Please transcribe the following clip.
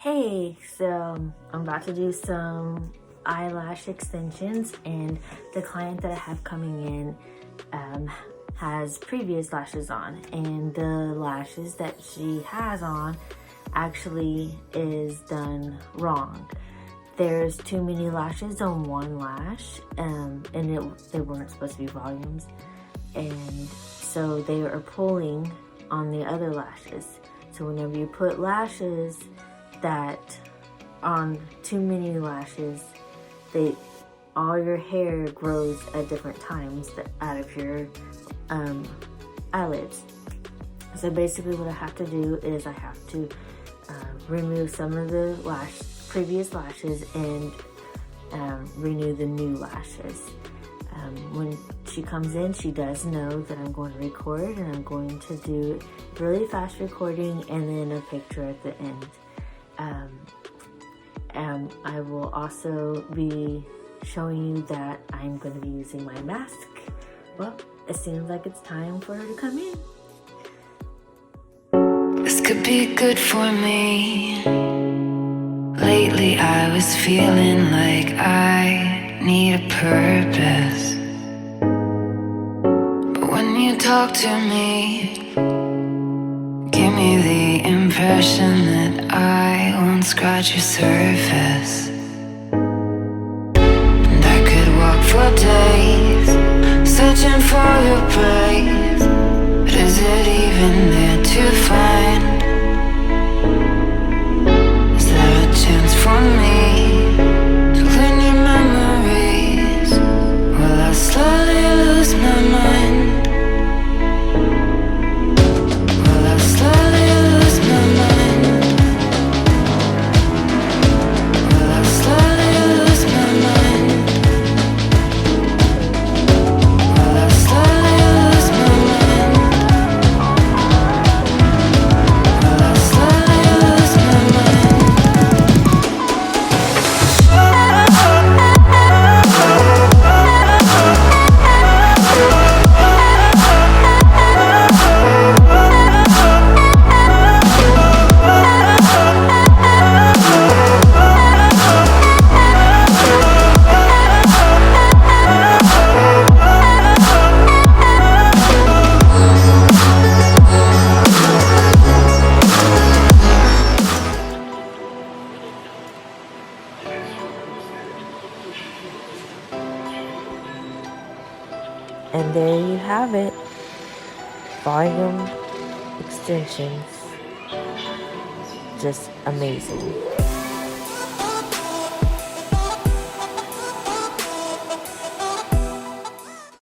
Hey, so I'm about to do some eyelash extensions, and the client that I have coming in has previous lashes on, and the lashes that she has on actually is done wrong. There's too many lashes on one lash, and they weren't supposed to be volumes, and so they are pulling on the other lashes. So whenever you put lashes that on too many lashes, all your hair grows at different times out of your eyelids. So basically what I have to do is I have to remove some of the previous lashes and renew the new lashes. When she comes in, she does know that I'm going to record, and I'm going to do really fast recording and then a picture at the end. I will also be showing you that I'm going to be using my mask. Well, it seems like it's time for her to come in. This could be good for me. Lately I was feeling like I need a purpose, but when you talk to me, give me the impression that I won't scratch your surface. And I could walk for days searching for your praise, but is it even there to find? Is there a chance for me to learn your memories? Will I slowly lose my mind? Will I slowly lose my mind? Will I slowly lose my mind? Will I slowly lose my mind? Will I slowly lose my mind? And there you have it. Volume extensions. Just amazing.